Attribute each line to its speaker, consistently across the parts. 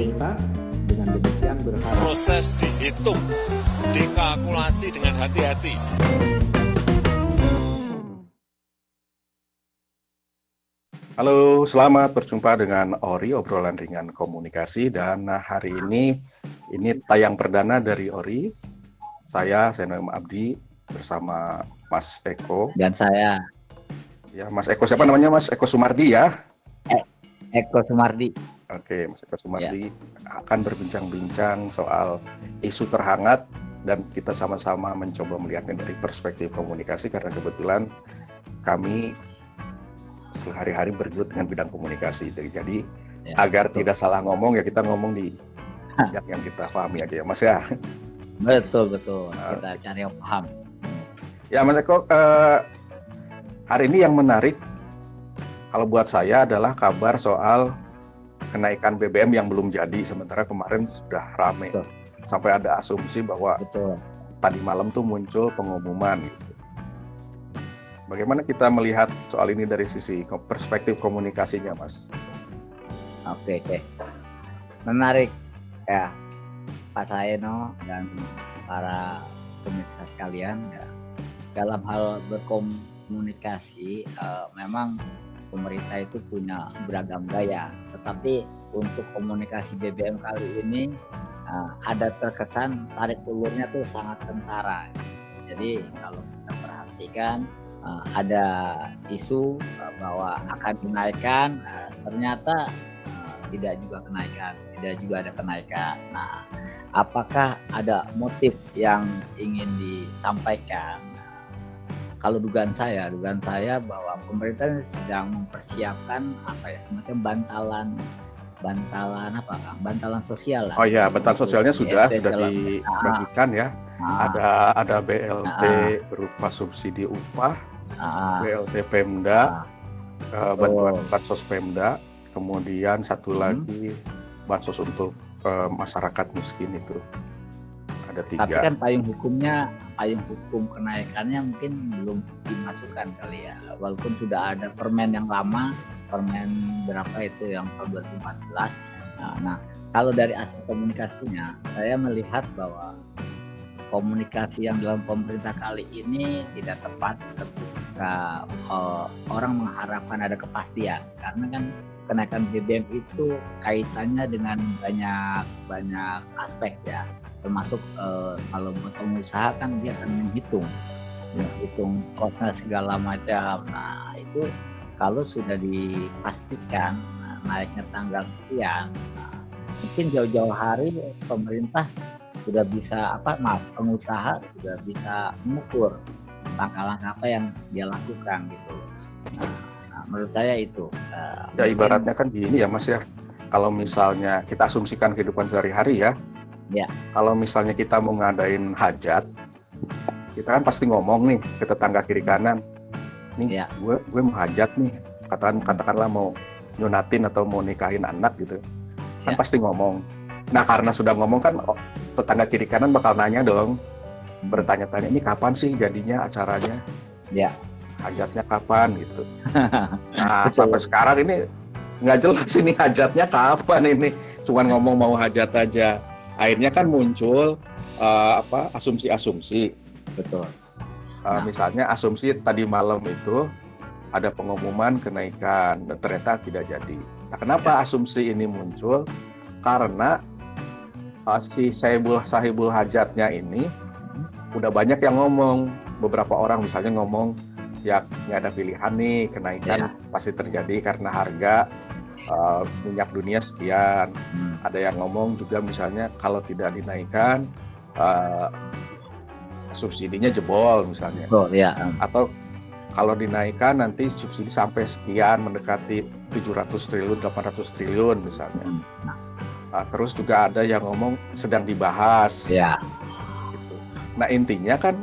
Speaker 1: pemerintah dengan demikian berharap
Speaker 2: proses dihitung, dikalkulasi dengan hati-hati.
Speaker 3: Halo, selamat berjumpa dengan Ori, obrolan ringan komunikasi. Dan hari ini tayang perdana dari Ori. Saya Zainal Abdi bersama Mas Eko.
Speaker 4: Dan saya.
Speaker 3: Ya, Mas Eko siapa namanya? Mas Eko Sumardi ya?
Speaker 4: Eko Sumardi.
Speaker 3: Oke, Mas Eko Sumardi akan berbincang-bincang soal isu terhangat dan kita sama-sama mencoba melihatnya dari perspektif komunikasi karena kebetulan kami sehari-hari bergelut dengan bidang komunikasi. Jadi agar tidak salah ngomong ya kita ngomong di bidang yang kita pahami aja ya Mas ya.
Speaker 4: Betul. Kita cari yang paham.
Speaker 3: Ya Mas Eko, hari ini yang menarik kalau buat saya adalah kabar soal kenaikan BBM yang belum jadi, sementara kemarin sudah ramai.
Speaker 4: Betul.
Speaker 3: Sampai ada asumsi bahwa tadi malam tuh muncul pengumuman gitu. Bagaimana kita melihat soal ini dari sisi perspektif komunikasinya, Mas?
Speaker 4: Oke. Menarik ya, Pak Saeno dan para pemirsa sekalian ya. Dalam hal berkomunikasi, memang pemerintah itu punya beragam gaya. Tetapi untuk komunikasi BBM kali ini ada terkesan tarik ulurnya tuh sangat kentara. Jadi kalau kita perhatikan ada isu bahwa akan dinaikkan, ternyata tidak juga ada kenaikan. Nah, apakah ada motif yang ingin disampaikan? Kalau dugaan saya bahwa pemerintah sedang mempersiapkan semacam bantalan sosial lah.
Speaker 3: Oh ya, bantalan sosialnya sudah dibagikan ya. Ada BLT berupa subsidi upah, BLT Pemda, bantuan bansos Pemda, kemudian satu lagi bansos untuk masyarakat miskin itu. Ada 3.
Speaker 4: Tapi kan payung hukum kenaikannya mungkin belum dimasukkan kali ya. Walaupun sudah ada permen yang lama, permen berapa itu yang tahun 2014. Nah, kalau dari aspek komunikasinya, saya melihat bahwa komunikasi yang dalam pemerintah kali ini tidak tepat ketika orang mengharapkan ada kepastian. Karena kan kenaikan BBM itu kaitannya dengan banyak aspek ya. Termasuk kalau buat pengusaha kan dia akan menghitung kosnya segala macam. Nah itu kalau sudah dipastikan naiknya tanggal sekian, mungkin jauh-jauh hari pemerintah sudah bisa pengusaha sudah bisa mengukur langkah-langkah apa yang dia lakukan gitu. Nah menurut saya itu.
Speaker 3: Ya ibaratnya kan gini ya Mas ya. Kalau misalnya kita asumsikan kehidupan sehari-hari ya. Ya. Kalau misalnya kita mau ngadain hajat, kita kan pasti ngomong nih ke tetangga kiri kanan, nih gue mau hajat nih, katakanlah mau nyunatin atau mau nikahin anak gitu, kan pasti ngomong. Nah karena sudah ngomong kan tetangga kiri kanan bakal nanya dong, bertanya-tanya ini kapan sih jadinya acaranya, hajatnya kapan gitu. Nah sampai sekarang ini nggak jelas ini hajatnya kapan ini, cuman ngomong mau hajat aja. Akhirnya kan muncul asumsi-asumsi.
Speaker 4: Betul.
Speaker 3: Misalnya asumsi tadi malam itu ada pengumuman kenaikan dan ternyata tidak jadi. Nah, kenapa asumsi ini muncul? Karena si sahibul hajatnya ini udah banyak yang ngomong. Beberapa orang misalnya ngomong ya nggak ada pilihan nih, kenaikan pasti terjadi karena harga minyak dunia sekian. Ada yang ngomong juga misalnya kalau tidak dinaikkan subsidinya jebol misalnya. Atau kalau dinaikkan nanti subsidi sampai sekian mendekati 700 triliun, 800 triliun misalnya. Terus juga ada yang ngomong sedang dibahas. Gitu. Nah intinya kan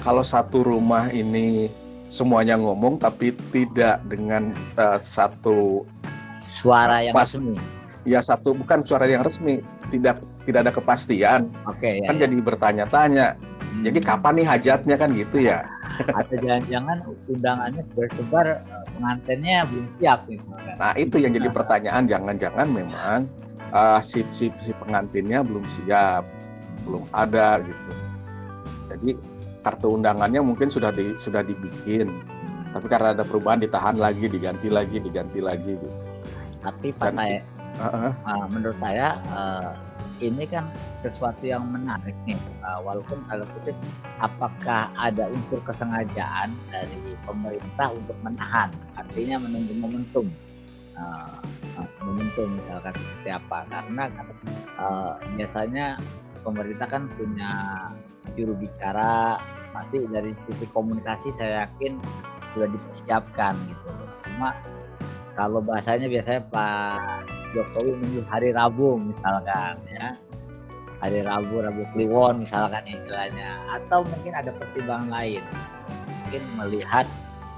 Speaker 3: kalau satu rumah ini semuanya ngomong tapi tidak dengan satu
Speaker 4: suara yang resmi.
Speaker 3: Ya bukan suara yang resmi, tidak ada kepastian. Kan jadi bertanya-tanya. Jadi kapan nih hajatnya kan gitu ya?
Speaker 4: Atau jangan-jangan undangannya bersebar pengantinnya belum siap gitu.
Speaker 3: Nah itu yang jadi pertanyaan, jangan-jangan memang si pengantinnya belum siap, belum ada gitu. Jadi kartu undangannya mungkin sudah dibikin, tapi karena ada perubahan ditahan lagi, diganti lagi gitu.
Speaker 4: Tapi menurut saya ini kan sesuatu yang menarik nih, walaupun kalau kutip, apakah ada unsur kesengajaan dari pemerintah untuk menahan, artinya menunggu momentum misalkan seperti apa, karena biasanya pemerintah kan punya juru bicara, pasti dari sisi komunikasi saya yakin sudah dipersiapkan gitu. Cuma kalau bahasanya biasanya Pak Jokowi menyebut hari Rabu misalkan ya, hari Rabu Kliwon misalkan istilahnya, atau mungkin ada pertimbangan lain, mungkin melihat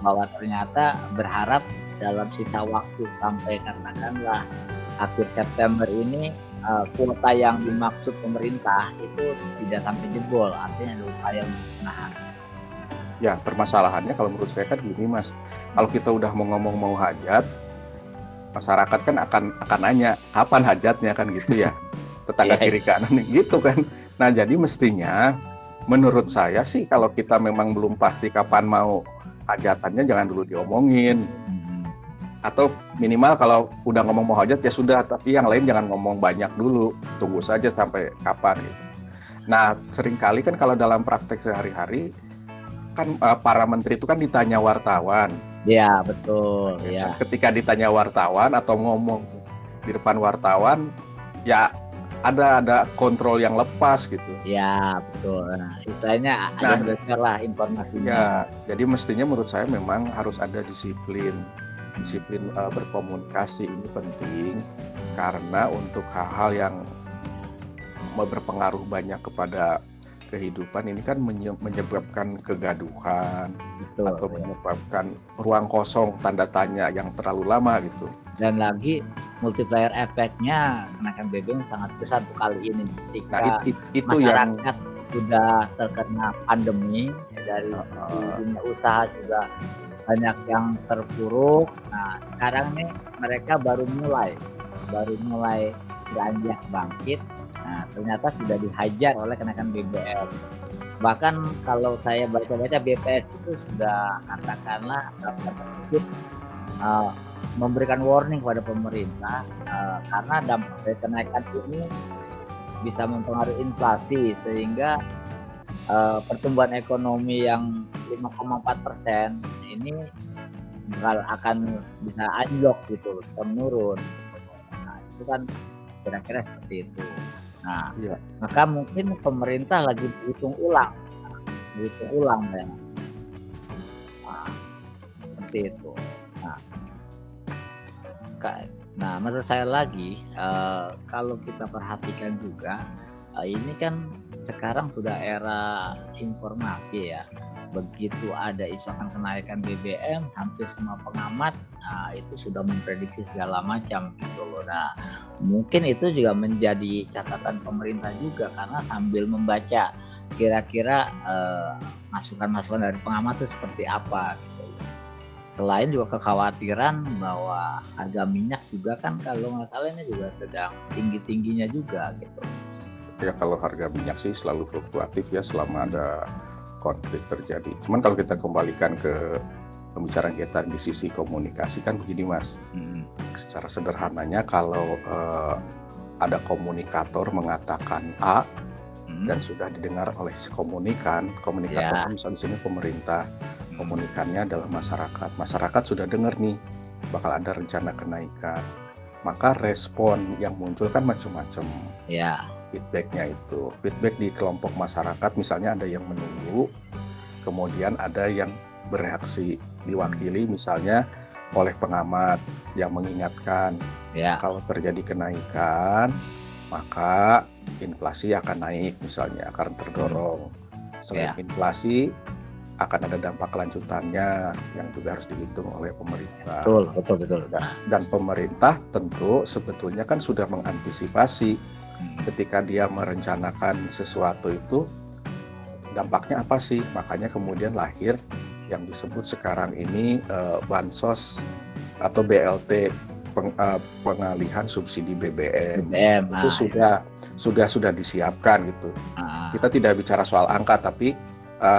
Speaker 4: bahwa ternyata berharap dalam sisa waktu sampai katakanlah akhir September ini kuota yang dimaksud pemerintah itu tidak sampai jebol, artinya ada upaya untuk menahan.
Speaker 3: Ya, permasalahannya kalau menurut saya kan gini Mas, kalau kita udah mau ngomong mau hajat, masyarakat kan akan nanya kapan hajatnya kan gitu ya, tetangga kiri kanan gitu kan. Nah jadi mestinya menurut saya sih kalau kita memang belum pasti kapan mau hajatannya jangan dulu diomongin, atau minimal kalau udah ngomong mau hajat ya sudah, tapi yang lain jangan ngomong banyak dulu, tunggu saja sampai kapan gitu. Nah seringkali kan kalau dalam praktek sehari-hari kan para menteri itu kan ditanya wartawan.
Speaker 4: Ya betul. Ya.
Speaker 3: Ketika ditanya wartawan atau ngomong di depan wartawan, ya ada kontrol yang lepas gitu.
Speaker 4: Ya betul. Nah, istilahnya ada benar lah informasinya.
Speaker 3: Ya, jadi mestinya menurut saya memang harus ada disiplin berkomunikasi ini penting, karena untuk hal-hal yang berpengaruh banyak kepada kehidupan ini kan menyebabkan kegaduhan, betul, atau menyebabkan ruang kosong tanda tanya yang terlalu lama gitu.
Speaker 4: Dan lagi multiplier efeknya kenaikan BBM sangat besar untuk kali ini ketika itu masyarakat sudah terkena pandemi, dari dunia usaha juga banyak yang terpuruk. Nah sekarang nih mereka baru mulai beranjak bangkit. Nah, ternyata sudah dihajar oleh kenaikan BBM. Bahkan kalau saya baca-baca BPS itu sudah katakanlah memberikan warning kepada pemerintah karena dampak dari kenaikan ini bisa mempengaruhi inflasi, sehingga pertumbuhan ekonomi yang 5,4% ini akan bisa anjlok gitu, bisa menurun. Nah, itu kan kira-kira seperti itu. Nah, ya. Maka mungkin pemerintah lagi berhitung ulang ya. Nah, seperti itu. Nah, menurut saya lagi kalau kita perhatikan juga ini kan sekarang sudah era informasi ya. Begitu ada isu akan kenaikan BBM, hampir semua pengamat itu sudah memprediksi segala macam gitu loh. Nah, mungkin itu juga menjadi catatan pemerintah juga, karena sambil membaca kira-kira masukan-masukan dari pengamat itu seperti apa gitu. Selain juga kekhawatiran bahwa harga minyak juga kan kalau nggak salah ini juga sedang tinggi-tingginya juga gitu.
Speaker 3: Ya kalau harga minyak sih selalu fluktuatif ya selama ada konflik terjadi. Cuman kalau kita kembalikan ke pembicaraan kita di sisi komunikasi kan begini Mas. Secara sederhananya kalau ada komunikator mengatakan A dan sudah didengar oleh komunikator misalnya di sini pemerintah, komunikannya adalah masyarakat sudah dengar nih bakal ada rencana kenaikan, maka respon yang muncul kan macam-macam. Ya. Feedback di kelompok masyarakat, misalnya ada yang menunggu, kemudian ada yang bereaksi diwakili misalnya oleh pengamat yang mengingatkan kalau terjadi kenaikan maka inflasi akan naik misalnya, akan terdorong. Selain inflasi akan ada dampak kelanjutannya yang juga harus dihitung oleh pemerintah.
Speaker 4: Betul.
Speaker 3: Dan pemerintah tentu sebetulnya kan sudah mengantisipasi ketika dia merencanakan sesuatu itu dampaknya apa sih, makanya kemudian lahir yang disebut sekarang ini bansos atau BLT pengalihan subsidi BBM.
Speaker 4: BBM.
Speaker 3: Itu sudah disiapkan gitu. Kita tidak bicara soal angka, tapi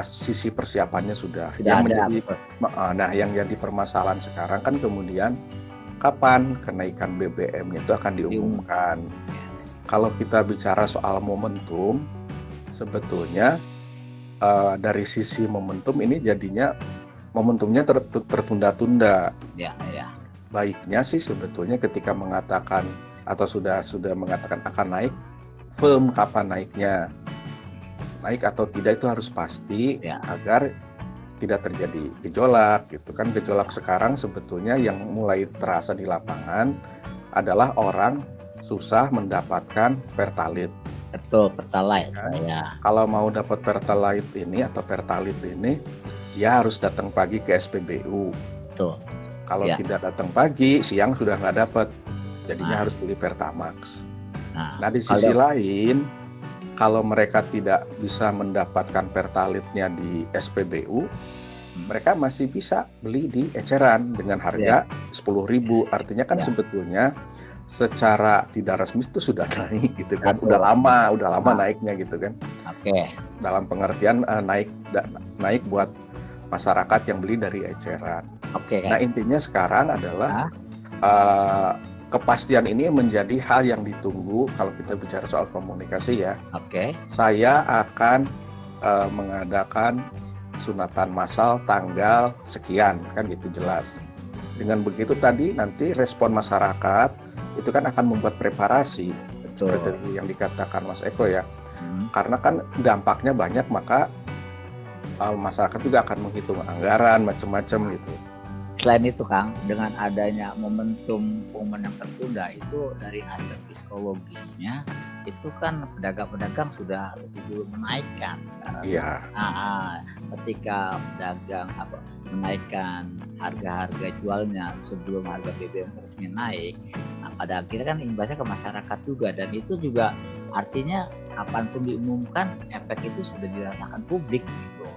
Speaker 3: sisi persiapannya sudah. Yang jadi permasalahan sekarang kan kemudian kapan kenaikan BBM itu akan diumumkan. Kalau kita bicara soal momentum, sebetulnya dari sisi momentum ini jadinya momentumnya tertunda-tunda. Baiknya sih sebetulnya ketika mengatakan atau sudah mengatakan akan naik, firm kapan naiknya. Naik atau tidak itu harus pasti agar tidak terjadi gejolak gitu kan. Gejolak sekarang sebetulnya yang mulai terasa di lapangan adalah orang susah mendapatkan Pertalite.
Speaker 4: Betul, Pertalite.
Speaker 3: Kalau mau dapat Pertalite ini atau Pertalite ini, ya harus datang pagi ke SPBU.
Speaker 4: Betul.
Speaker 3: Kalau tidak datang pagi, siang sudah nggak dapat. Jadinya harus beli Pertamax. Nah di sisi lain, kalau mereka tidak bisa mendapatkan Pertalite-nya di SPBU, mereka masih bisa beli di eceran dengan harga 10.000. Artinya kan sebetulnya secara tidak resmi itu sudah naik gitu kan. Udah lama naiknya gitu kan. Dalam pengertian naik buat masyarakat yang beli dari eceran. Nah intinya sekarang adalah kepastian ini menjadi hal yang ditunggu kalau kita bicara soal komunikasi ya. Saya akan mengadakan sunatan massal tanggal sekian, kan gitu jelas. Dengan begitu tadi nanti respon masyarakat itu kan akan membuat preparasi. Seperti yang dikatakan Mas Eko ya. Karena kan dampaknya banyak, maka masyarakat juga akan menghitung anggaran macam-macam gitu.
Speaker 4: Selain itu Kang, dengan adanya momentum pengumuman yang tertunda itu dari aspek psikologisnya itu kan pedagang-pedagang sudah lebih dulu menaikkan. Ketika pedagang menaikkan harga-harga jualnya sebelum harga BBM resmi naik, pada akhirnya kan imbasnya ke masyarakat juga, dan itu juga artinya kapanpun diumumkan efek itu sudah dirasakan publik gitu.